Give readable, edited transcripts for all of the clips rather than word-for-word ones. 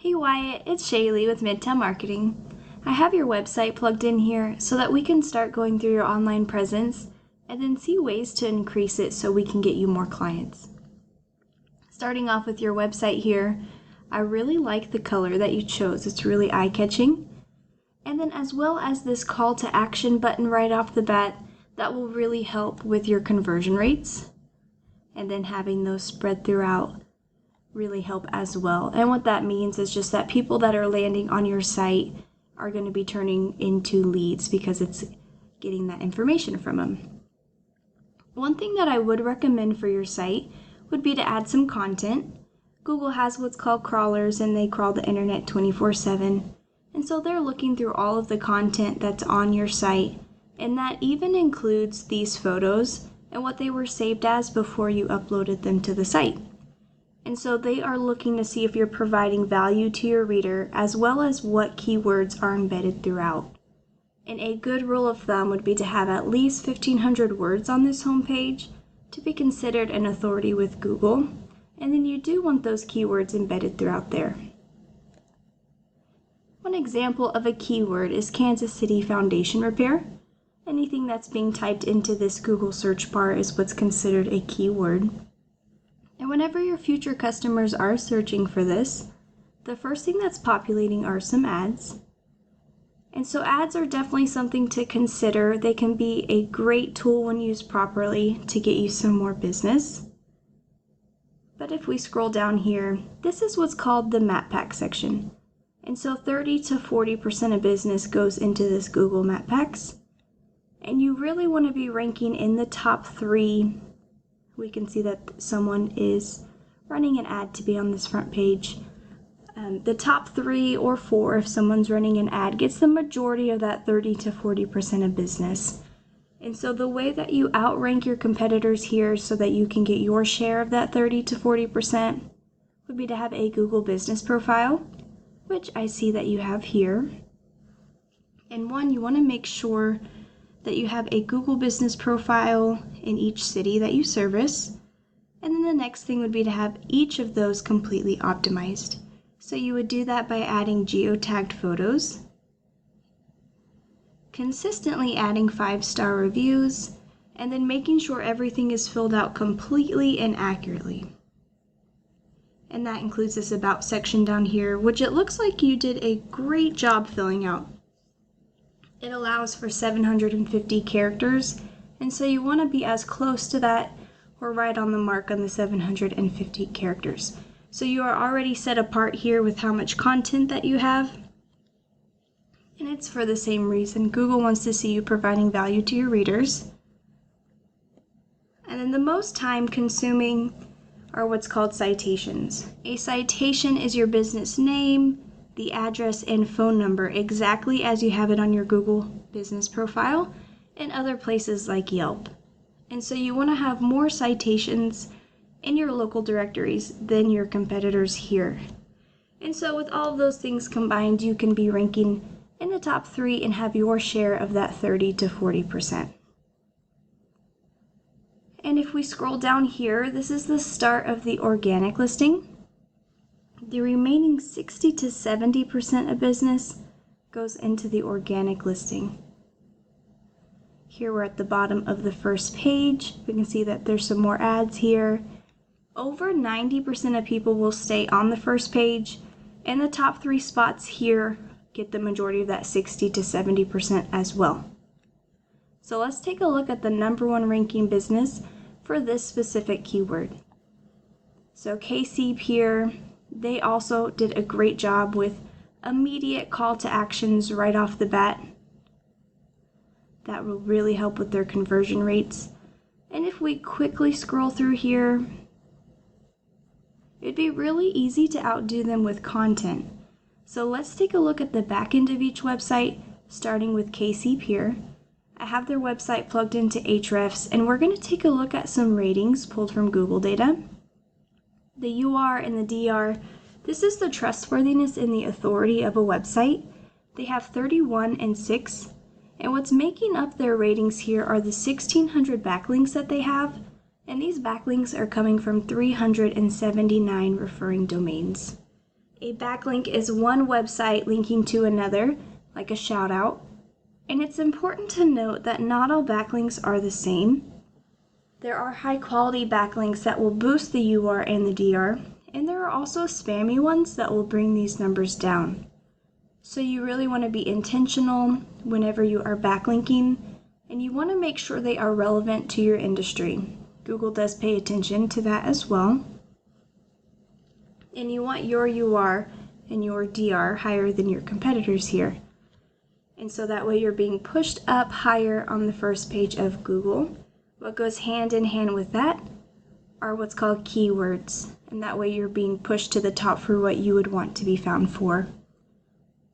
Hey Wyatt, it's Shaelee with Midtown Marketing. I have your website plugged in here so that we can start going through your online presence and then see ways to increase it so we can get you more clients. Starting off with your website here, I really like the color that you chose. It's really eye-catching. And then as well as this call to action button right off the bat, that will really help with your conversion rates. And then having those spread throughout really help as well. And what that means is just that people that are landing on your site are going to be turning into leads because it's getting that information from them. One thing that I would recommend for your site would be to add some content. Google has what's called crawlers, and they crawl the internet 24/7. And so they're looking through all of the content that's on your site, and that even includes these photos and what they were saved as before you uploaded them to the site. And so they are looking to see if you're providing value to your reader as well as what keywords are embedded throughout. And a good rule of thumb would be to have at least 1,500 words on this homepage to be considered an authority with Google. And then you do want those keywords embedded throughout there. One example of a keyword is Kansas City foundation repair. Anything that's being typed into this Google search bar is what's considered a keyword. And whenever your future customers are searching for this, the first thing that's populating are some ads. And so ads are definitely something to consider. They can be a great tool when used properly to get you some more business. But if we scroll down here, this is what's called the map pack section. And so 30 to 40% of business goes into this Google Map Packs. And you really want to be ranking in the top 3. We can see that someone is running an ad to be on this front page. The top 3 or 4, if someone's running an ad, gets the majority of that 30 to 40% of business. And so the way that you outrank your competitors here so that you can get your share of that 30 to 40% would be to have a Google business profile, which I see that you have here. And one, you want to make sure that you have a Google business profile in each city that you service. And then the next thing would be to have each of those completely optimized. So you would do that by adding geotagged photos, consistently adding 5-star reviews, and then making sure everything is filled out completely and accurately. And that includes this about section down here, which it looks like you did a great job filling out. It allows for 750 characters, and so you want to be as close to that or right on the mark on the 750 characters. So you are already set apart here with how much content that you have. And it's for the same reason. Google wants to see you providing value to your readers. And then the most time consuming are what's called citations. A citation is your business name, the address, and phone number exactly as you have it on your Google business profile and other places like Yelp. And so you want to have more citations in your local directories than your competitors here. And so with all of those things combined, you can be ranking in the top 3 and have your share of that 30 to 40%. And if we scroll down here, this is the start of the organic listing. The remaining 60 to 70% of business goes into the organic listing. Here we're at the bottom of the first page. We can see that there's some more ads here. Over 90% of people will stay on the first page, and the top 3 spots here get the majority of that 60 to 70% as well. So let's take a look at the number 1 ranking business for this specific keyword. So KC Pier, they also did a great job with immediate call to actions right off the bat. That will really help with their conversion rates. And if we quickly scroll through here, it'd be really easy to outdo them with content. So let's take a look at the back end of each website, starting with KC Pier. I have their website plugged into Ahrefs, and we're going to take a look at some ratings pulled from Google data. The UR and the DR, this is the trustworthiness and the authority of a website. They have 31 and 6, and what's making up their ratings here are the 1,600 backlinks that they have, and these backlinks are coming from 379 referring domains. A backlink is one website linking to another, like a shout out. And it's important to note that not all backlinks are the same. There are high quality backlinks that will boost the UR and the DR, and there are also spammy ones that will bring these numbers down. So you really want to be intentional whenever you are backlinking, and you want to make sure they are relevant to your industry. Google does pay attention to that as well. And you want your UR and your DR higher than your competitors here. And so that way you're being pushed up higher on the first page of Google. What goes hand in hand with that are what's called keywords. And that way you're being pushed to the top for what you would want to be found for.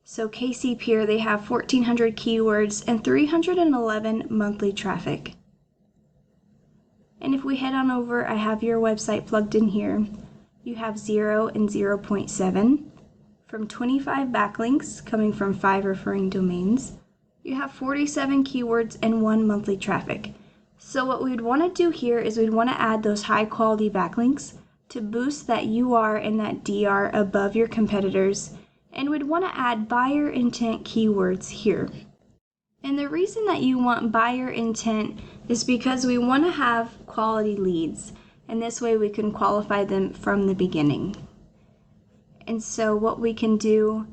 So KC Pier, they have 1,400 keywords and 311 monthly traffic. And if we head on over, I have your website plugged in here. You have 0 and 0.7 from 25 backlinks coming from 5 referring domains. You have 47 keywords and 1 monthly traffic. So what we'd want to do here is we'd want to add those high quality backlinks to boost that UR and that DR above your competitors. And we'd want to add buyer intent keywords here. And the reason that you want buyer intent is because we want to have quality leads. And this way we can qualify them from the beginning. And so what we can do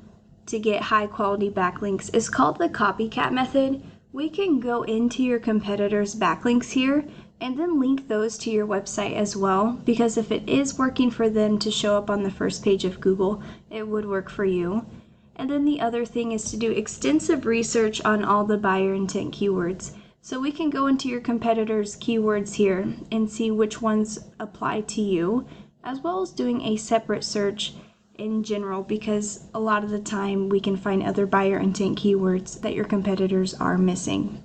to get high quality backlinks is called the copycat method. We can go into your competitors' backlinks here and then link those to your website as well, because if it is working for them to show up on the first page of Google, it would work for you. And then the other thing is to do extensive research on all the buyer intent keywords. So we can go into your competitors' keywords here and see which ones apply to you, as well as doing a separate search in general, because a lot of the time we can find other buyer intent keywords that your competitors are missing.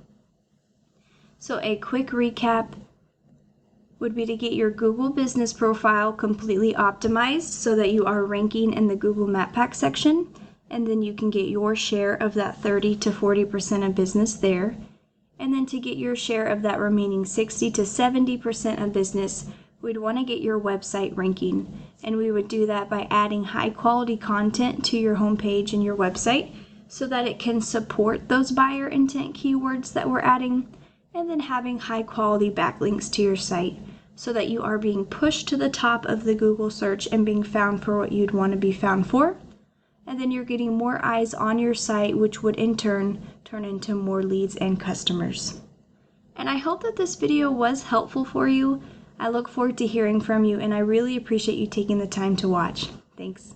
So a quick recap would be to get your Google business profile completely optimized so that you are ranking in the Google Map Pack section, and then you can get your share of that 30 to 40% of business there. And then to get your share of that remaining 60 to 70% of business, we'd want to get your website ranking. And we would do that by adding high quality content to your homepage and your website so that it can support those buyer intent keywords that we're adding, and then having high quality backlinks to your site so that you are being pushed to the top of the Google search and being found for what you'd want to be found for. And then you're getting more eyes on your site, which would in turn turn into more leads and customers. And I hope that this video was helpful for you. I look forward to hearing from you, and I really appreciate you taking the time to watch. Thanks.